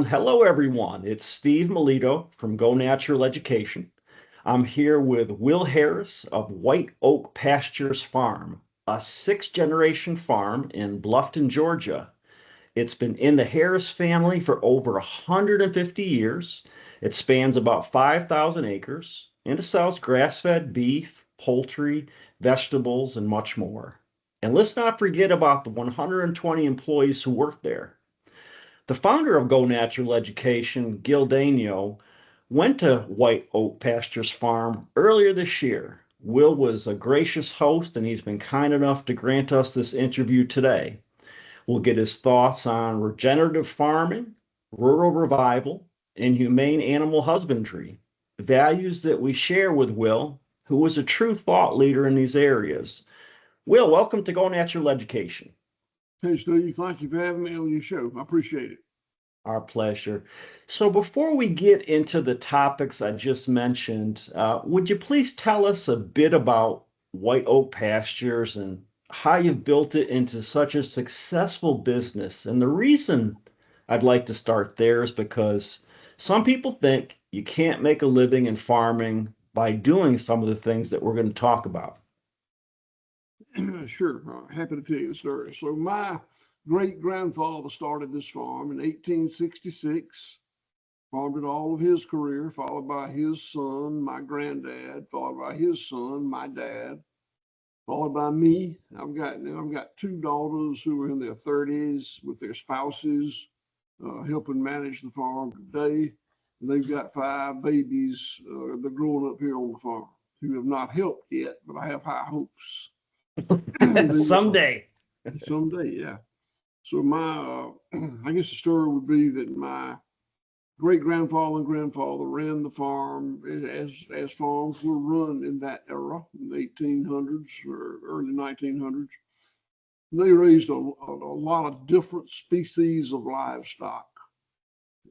Hello, everyone. It's Steve Melito from Go Natural Education. I'm here with Will Harris of White Oak Pastures Farm, a sixth-generation farm in Bluffton, Georgia. It's been in the Harris family for over 150 years. It spans about 5,000 acres and it sells grass-fed beef, poultry, vegetables, and much more. And let's not forget about the 120 employees who work there. The founder of Go Natural Education, Gil Daniel, went to White Oak Pastures Farm earlier this year. Will was a gracious host and he's been kind enough to grant us this interview today. We'll get his thoughts on regenerative farming, rural revival, and humane animal husbandry, values that we share with Will, who was a true thought leader in these areas. Will, welcome to Go Natural Education. Hey, Steve, thank you for having me on your show. I appreciate it. Our pleasure. So before we get into the topics I just mentioned, would you please tell us a bit about White Oak Pastures and how you've built it into such a successful business? And the reason I'd like to start there is because some people think you can't make a living in farming by doing some of the things that we're going to talk about. Sure, happy to tell you the story. So my great-grandfather started this farm in 1866, farmed it all of his career, followed by his son, my granddad, followed by his son, my dad, followed by me. I've got two daughters who are in their 30s with their spouses, helping manage the farm today. And they've got five babies that are growing up here on the farm who have not helped yet, but I have high hopes. Someday. Someday, yeah. So I guess the story would be that my great grandfather and grandfather ran the farm as farms were run in that era, in the 1800s or early 1900s. They raised a lot of different species of livestock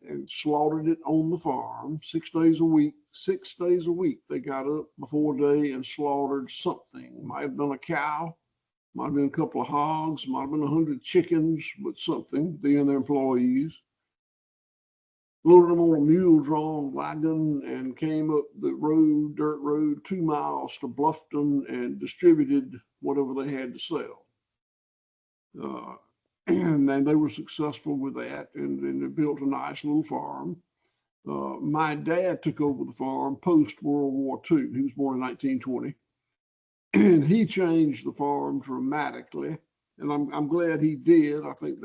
and slaughtered it on the farm 6 days a week. 6 days a week, they got up before day and slaughtered something. Might have been a cow, might have been a couple of hogs, might have been 100 chickens, but something, they and their employees. Loaded them on a mule-drawn wagon and came up the road, dirt road, 2 miles to Bluffton and distributed whatever they had to sell. And then they were successful with that, and they built a nice little farm. My dad took over the farm post World War II. He was born in 1920. And he changed the farm dramatically, and I'm glad he did. I think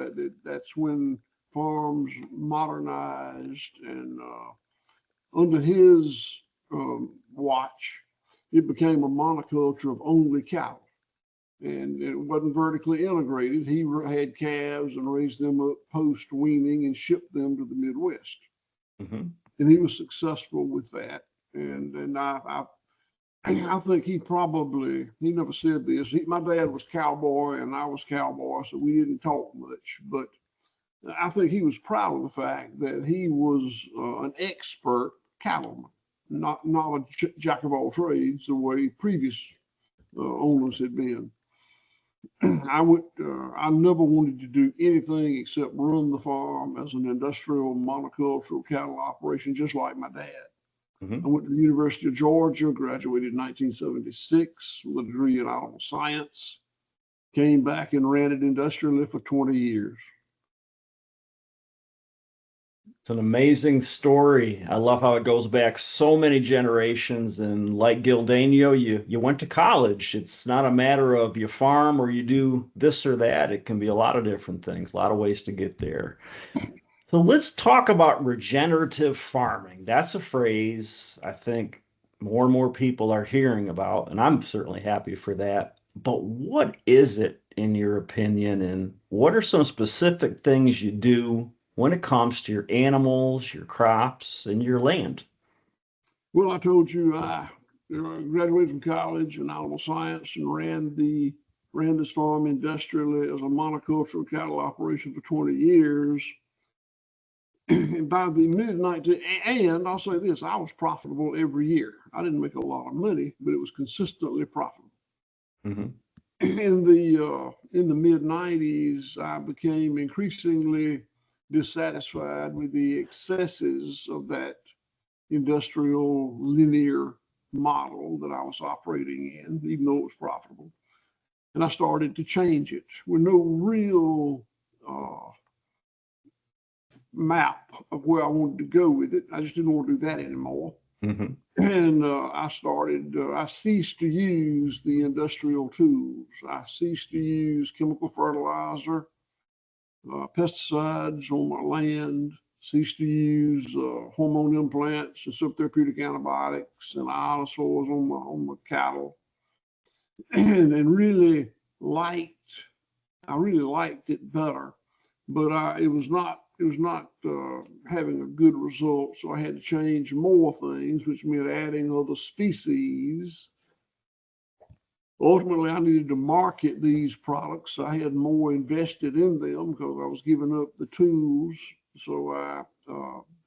that's when farms modernized, and under his watch, it became a monoculture of only cattle, and it wasn't vertically integrated. He had calves and raised them up post weaning and shipped them to the Midwest, Mhm. and he was successful with that. And I think he never said this. My dad was cowboy and I was cowboy, so we didn't talk much. But I think he was proud of the fact that he was an expert cattleman, not a jack of all trades the way previous owners had been. I never wanted to do anything except run the farm as an industrial monocultural cattle operation, just like my dad. I Mhm. went to the University of Georgia, graduated in 1976 with a degree in animal science, came back and ran it industrially for 20 years. It's an amazing story. I love how it goes back so many generations. And like Gildanio, you went to college. It's not a matter of you farm or you do this or that. It can be a lot of different things, a lot of ways to get there. So let's talk about regenerative farming. That's a phrase I think more and more people are hearing about, and I'm certainly happy for that. But what is it in your opinion, and what are some specific things you do when it comes to your animals, your crops, and your land? Well, I told you I graduated from college in animal science and ran this farm industrially as a monocultural cattle operation for 20 years. And by the mid 19, and I'll say this, I was profitable every year. I didn't make a lot of money, but it was consistently profitable. Mhm. In the mid 90s, I became increasingly dissatisfied with the excesses of that industrial linear model that I was operating in, even though it was profitable. And I started to change it with no real map of where I wanted to go with it. I just didn't want to do that anymore. Mm-hmm. And I ceased to use the industrial tools. I ceased to use chemical fertilizer, pesticides on my land, ceased to use hormone implants and subtherapeutic antibiotics and ionosols on my cattle, and I really liked it better, but it was not having a good result. So I had to change more things, which meant adding other species. Ultimately, I needed to market these products. I had more invested in them because I was giving up the tools. So I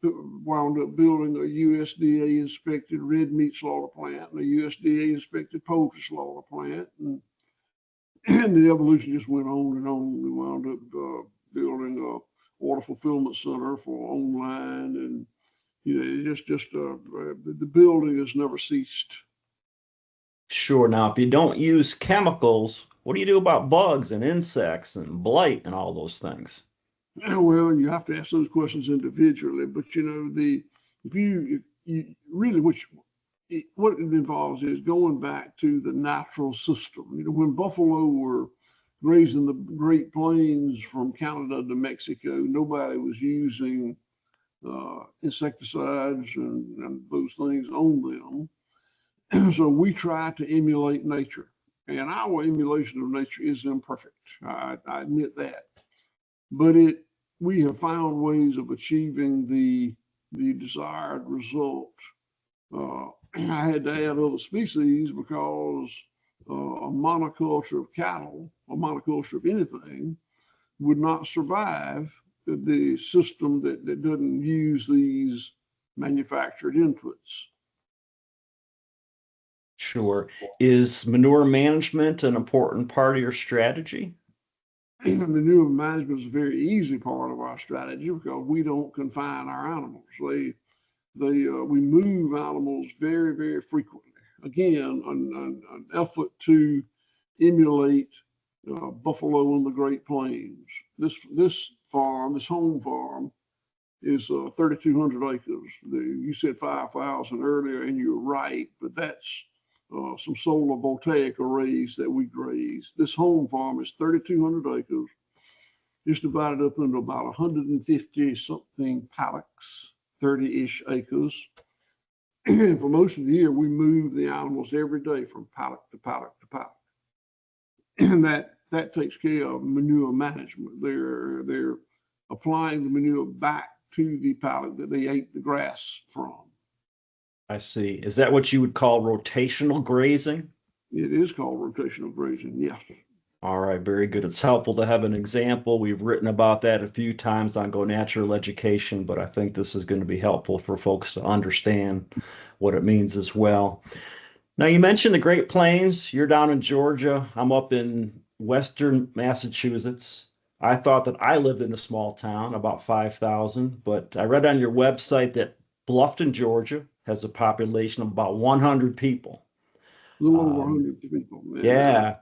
wound up building a USDA inspected red meat slaughter plant and a USDA inspected poultry slaughter plant. And the evolution just went on and on. We wound up building a order fulfillment center for online, and the building has never ceased. Sure. Now, if you don't use chemicals, what do you do about bugs and insects and blight and all those things? Well, you have to ask those questions individually, but the if you really what it involves is going back to the natural system. When buffalo were grazing the Great Plains from Canada to Mexico, nobody was using insecticides and those things on them. So we try to emulate nature, and our emulation of nature is imperfect. I admit that, but we have found ways of achieving the desired result. I had to add other species because a monoculture of cattle, a monoculture of anything, would not survive the system that doesn't use these manufactured inputs. Sure. Is manure management an important part of your strategy? Manure management is a very easy part of our strategy because we don't confine our animals. We move animals very, very frequently. Again, an effort to emulate buffalo in the Great Plains. This home farm, is 3,200 acres. You said 5,000 earlier, and you're right, but that's some solar voltaic arrays that we graze. This home farm is 3,200 acres, just divided up into about 150 something paddocks, 30-ish acres. And for most of the year, we move the animals every day from paddock to paddock to paddock. And that takes care of manure management. They're applying the manure back to the paddock that they ate the grass from. I see. Is that what you would call rotational grazing? It is called rotational grazing, yes. All right, very good. It's helpful to have an example. We've written about that a few times on Go Natural Education, but I think this is going to be helpful for folks to understand what it means as well. Now, you mentioned the Great Plains. You're down in Georgia. I'm up in Western Massachusetts. I thought that I lived in a small town, about 5,000, but I read on your website that Bluffton, Georgia has a population of about 100 people. A little over 100 people. Yeah,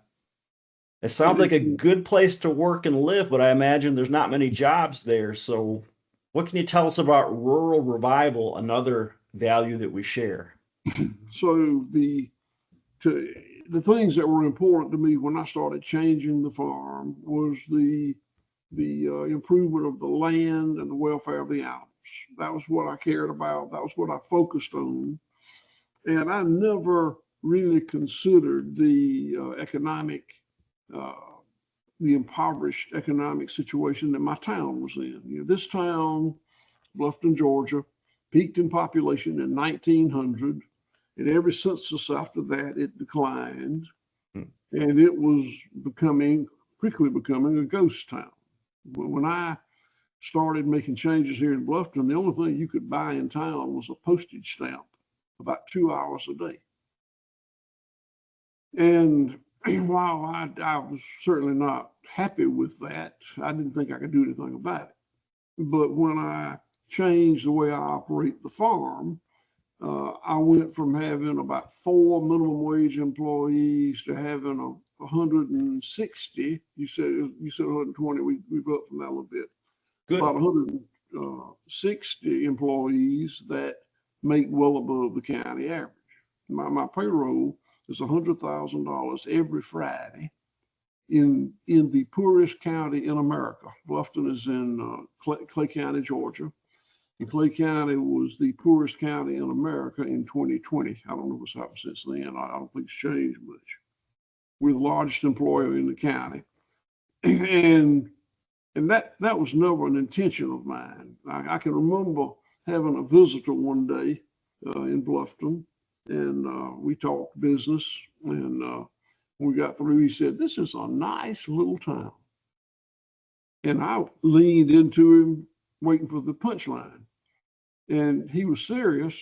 it sounds like a And good place to work and live, but I imagine there's not many jobs there. So, what can you tell us about rural revival, another value that we share? so the things that were important to me when I started changing the farm was the improvement of the land and the welfare of the animals. That was what I cared about. That was what I focused on. And I never really considered uh, the impoverished economic situation that my town was in. This town, Bluffton, Georgia, peaked in population in 1900, and every census after that it declined, Hmm. and it was quickly becoming a ghost town. When I started making changes here in Bluffton, the only thing you could buy in town was a postage stamp about 2 hours a day. And while I was certainly not happy with that, I didn't think I could do anything about it. But when I changed the way I operate the farm, I went from having about 4 minimum wage employees to having 160. You said 120. We've upped from that a little bit. Good. About 160 employees that make well above the county average. My payroll is $100,000 every Friday in the poorest county in America. Bluffton is in Clay County, Georgia. And Clay County was the poorest county in America in 2020. I don't know what's happened since then. I don't think it's changed much. We're the largest employer in the county. and and that was never an intention of mine. I can remember having a visitor one day in Bluffton, and we talked business. And when we got through, he said, "This is a nice little town." And I leaned into him, waiting for the punchline. And he was serious.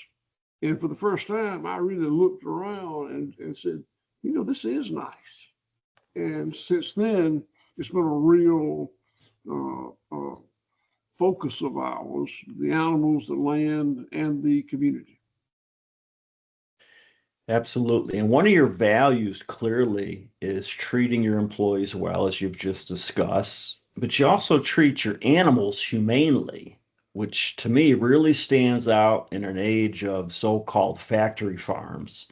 And for the first time, I really looked around and said, this is nice. And since then, it's been a real focus of ours, the animals, the land, and the community. Absolutely. And one of your values clearly is treating your employees well, as you've just discussed, but you also treat your animals humanely, which to me really stands out in an age of so-called factory farms.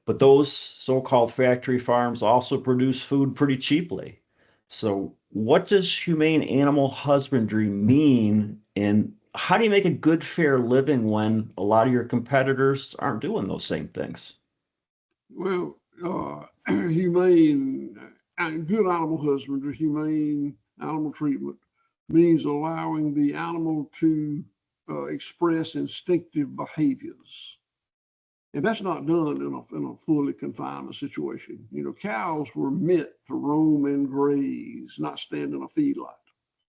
But those so-called factory farms also produce food pretty cheaply. So, what does humane animal husbandry mean, and how do you make a good, fair living when a lot of your competitors aren't doing those same things? Well, humane and good animal husbandry, humane animal treatment means allowing the animal to express instinctive behaviors. And that's not done in a fully confinement situation. Cows were meant to roam and graze, not stand in a feedlot.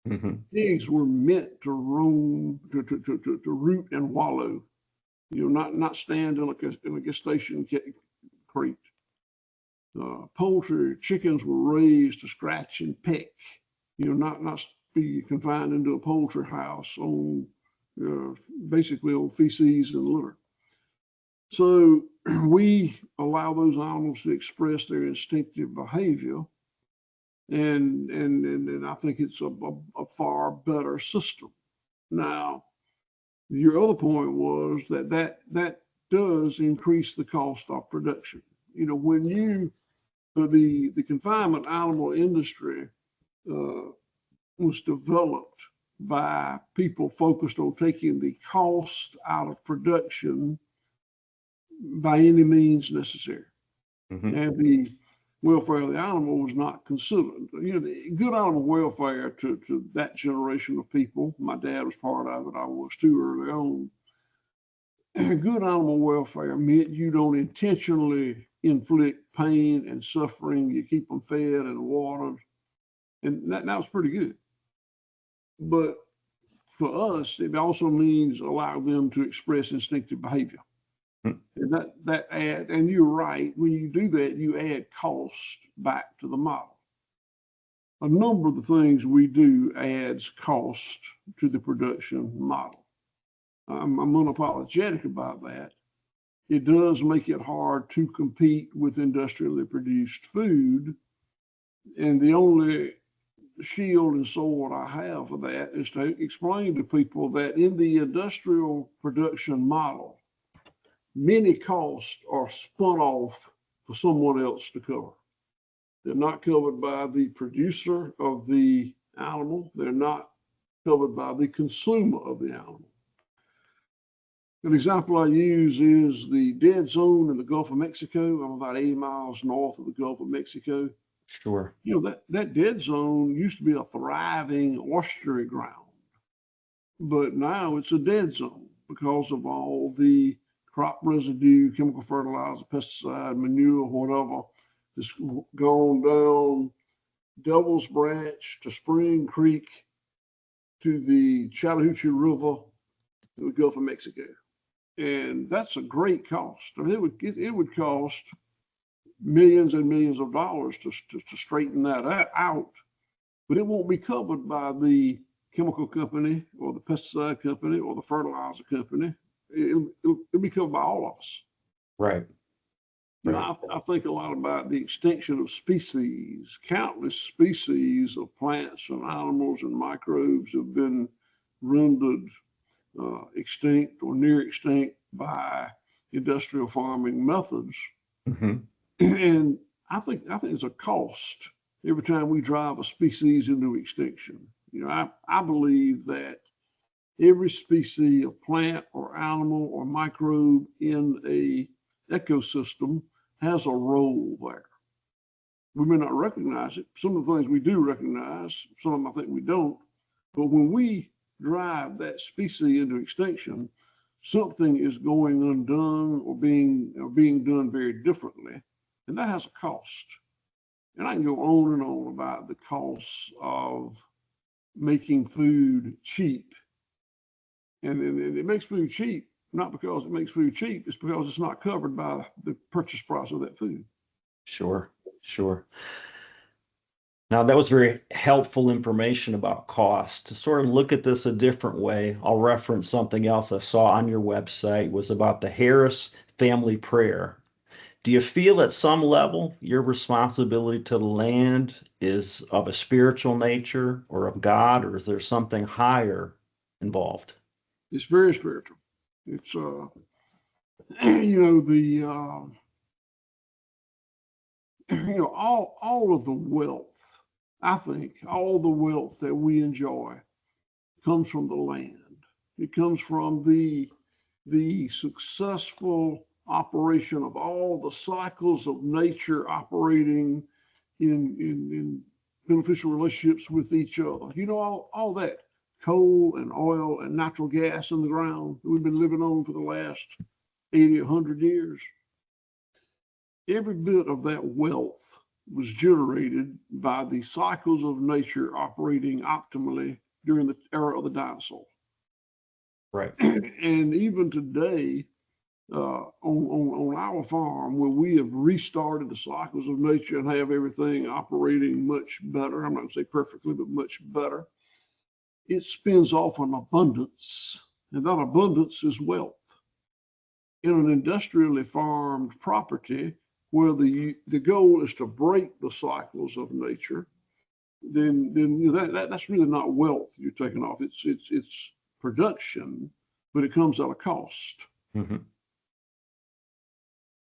Hmm. Pigs were meant to roam, to root and wallow, not stand in a gestation crate. Poultry, chickens were raised to scratch and peck, not be confined into a poultry house on basically on feces and litter. So we allow those animals to express their instinctive behavior, and I think it's a far better system. Now, your other point was that does increase the cost of production. When the confinement animal industry was developed by people focused on taking the cost out of production by any means necessary. Hmm. And the welfare of the animal was not considered. The good animal welfare to that generation of people, my dad was part of it, I was too early on. Good animal welfare meant you don't intentionally inflict pain and suffering. You keep them fed and watered, and that was pretty good. But for us, it also means allow them to express instinctive behavior. And and you're right, when you do that, you add cost back to the model. A number of the things we do adds cost to the production model. I'm unapologetic about that. It does make it hard to compete with industrially produced food. And the only shield and sword I have for that is to explain to people that in the industrial production model, many costs are spun off for someone else to cover. They're not covered by the producer of the animal. They're not covered by the consumer of the animal. An example I use is the dead zone in the Gulf of Mexico. I'm about 80 miles north of the Gulf of Mexico. Sure. That dead zone used to be a thriving oyster ground, but now it's a dead zone because of all the crop residue, chemical fertilizer, pesticide, manure, whatever, that's gone down Devil's Branch to Spring Creek to the Chattahoochee River to the Gulf of Mexico. And that's a great cost. I mean, it would cost millions and millions of dollars to straighten that out, but it won't be covered by the chemical company or the pesticide company or the fertilizer company. It'll be covered by all of us. Right. You know, Right. I think a lot about the extinction of species. Countless species of plants and animals and microbes have been rendered extinct or near extinct by industrial farming methods. Hmm. And I think it's a cost every time we drive a species into extinction. You know, I believe that every species of plant or animal or microbe in a ecosystem has a role there. We may not recognize it. Some of the things we do recognize, some of them I think we don't. But when we drive that species into extinction, something is going undone or being done very differently, and that has a cost. And I can go on and on about the costs of making food cheap. And it makes food cheap, not because it makes food cheap, it's because it's not covered by the purchase price of that food. Sure. Sure. Now, that was very helpful information about cost. To sort of look at this a different way, I'll reference something else I saw on your website was about the Harris family prayer. Do you feel at some level your responsibility to the land is of a spiritual nature or of God, or is there something higher involved? It's very spiritual. It's you know the all of the wealth. I think all the wealth that we enjoy comes from the land. It comes from the successful operation of all the cycles of nature operating in beneficial relationships with each other. You know, all that coal and oil and natural gas in the ground that we've been living on for the last 80, 100 years. Every bit of that wealth was generated by the cycles of nature operating optimally during the era of the dinosaur. Right. And even today, on our farm, where we have restarted the cycles of nature and have everything operating much better, I'm not going to say perfectly, but much better, it spins off an abundance, and that abundance is wealth. In an industrially farmed property where the goal is to break the cycles of nature, then you know, that's really not wealth you're taking off. It's production, but it comes at a cost. Hmm.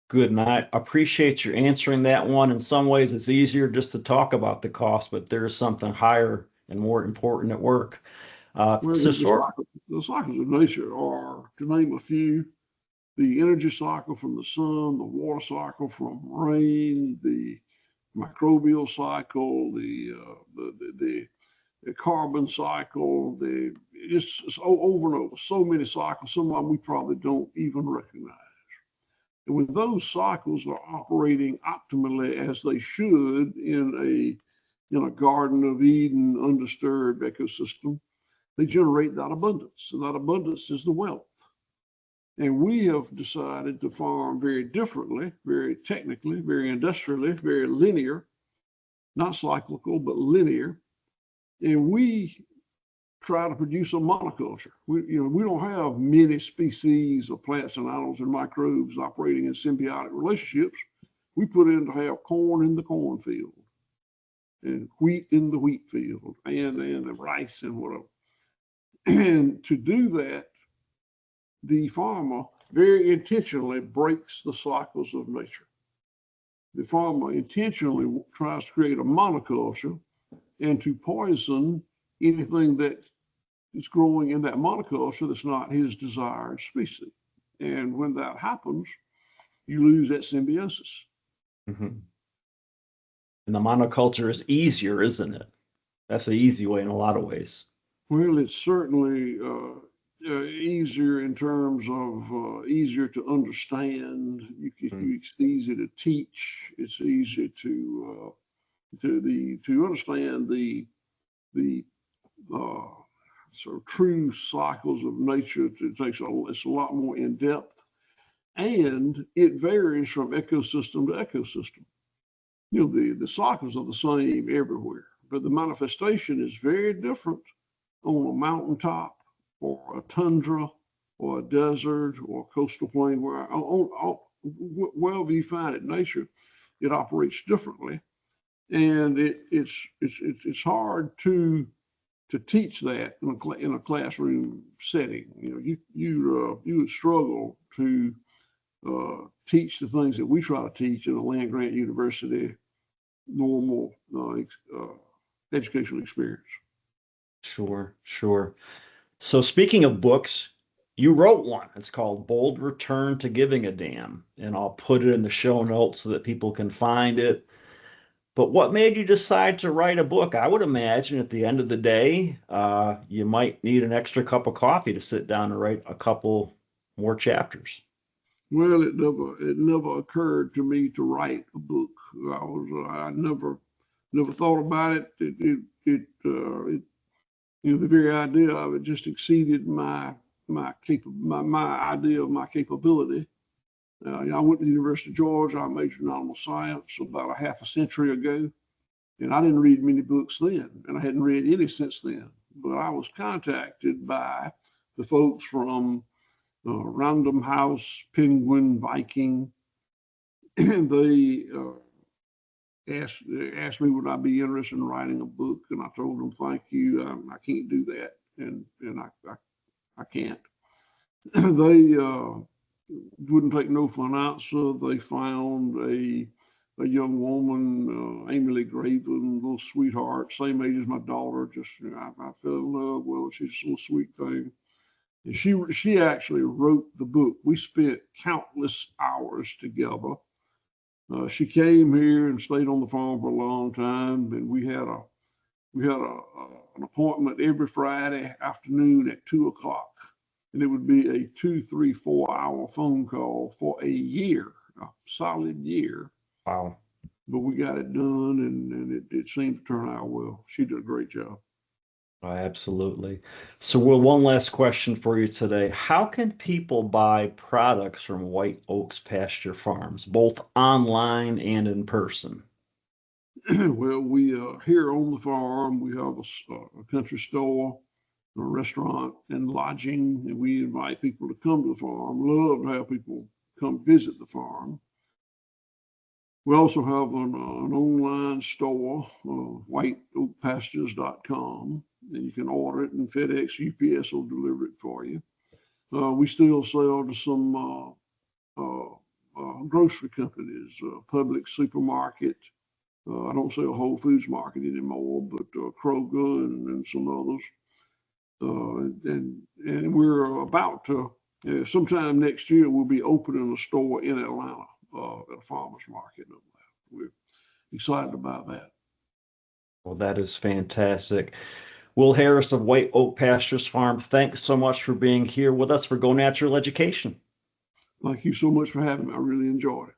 Good. And I appreciate you answering that one. In some ways, it's easier just to talk about the cost, but there's something higher and more important at work. Well, So sort, the cycles of nature are, to name a few, the energy cycle from the sun, the water cycle from rain, the microbial cycle, the carbon cycle, it's over and over, so many cycles, some of them we probably don't even recognize. And when those cycles are operating optimally as they should in a Garden of Eden undisturbed ecosystem, they generate that abundance, and that abundance is the wealth. And we have decided to farm very differently, very technically, very industrially, very linear, not cyclical, but linear. And we try to produce a monoculture. We don't have many species of plants and animals and microbes operating in symbiotic relationships. We put in to have corn in the cornfield and wheat in the wheat field and rice and whatever. And to do that, the farmer very intentionally breaks the cycles of nature. The farmer intentionally tries to create a monoculture and to poison anything that is growing in that monoculture that's not his desired species. And when that happens, you lose that symbiosis. mhm. And the monoculture is easier, isn't it? That's the easy way in a lot of ways. Well, it's certainly easier in terms of easier to understand. Mm. It's easy to teach. It's easy to understand the uh, sort of true cycles of nature. It's a lot more in depth, and it varies from ecosystem to ecosystem. You know, the cycles are the same everywhere, but the manifestation is very different on a mountaintop or a tundra or a desert or a coastal plain, wherever you find it in nature, it operates differently. And it's hard to teach that in a classroom setting. You know, you would struggle to teach the things that we try to teach in a land grant university normal educational experience. Sure, sure. So speaking of books, you wrote one. It's called Bold Return to Giving a Damn, and I'll put it in the show notes so that people can find it. But what made you decide to write a book? I would imagine at the end of the day, you might need an extra cup of coffee to sit down and write a couple more chapters. Well, it never occurred to me to write a book. I never thought about it. It the very idea of it just exceeded my idea of my capability. I went to the University of Georgia. I majored in animal science about a half a century ago, and I didn't read many books then, and I hadn't read any since then. But I was contacted by the folks from Random House, Penguin, Viking. They asked me would I be interested in writing a book, and I told them thank you. I can't do that, and I can't. They wouldn't take no for an answer. They found a young woman, Amy Lee Graven, little sweetheart, same age as my daughter. Just I fell in love. Well, she's a little sweet thing. And she actually wrote the book. We spent countless hours together. She came here and stayed on the farm for a long time, and we had an appointment every Friday afternoon at 2 o'clock, and it would be a 2, 3, 4 hour phone call for a year, a solid year. Wow. But we got it done, and it seemed to turn out well. She did a great job. Absolutely. So, Will, one last question for you today. How can people buy products from White Oaks Pasture Farms, both online and in person? Well, we here on the farm we have a country store, a restaurant, and lodging, and we invite people to come to the farm. Love to have people come visit the farm. We also have an online store, whiteoakpastures.com, and you can order it, and FedEx, UPS will deliver it for you. We still sell to some grocery companies, Public Supermarket. I don't sell Whole Foods Market anymore, but Kroger and some others. And we're about to, sometime next year, we'll be opening a store in Atlanta at a farmer's market. We're excited about that. Well, that is fantastic. Will Harris of White Oak Pastures Farm, thanks so much for being here with us for Go Natural Education. Thank you so much for having me. I really enjoyed it.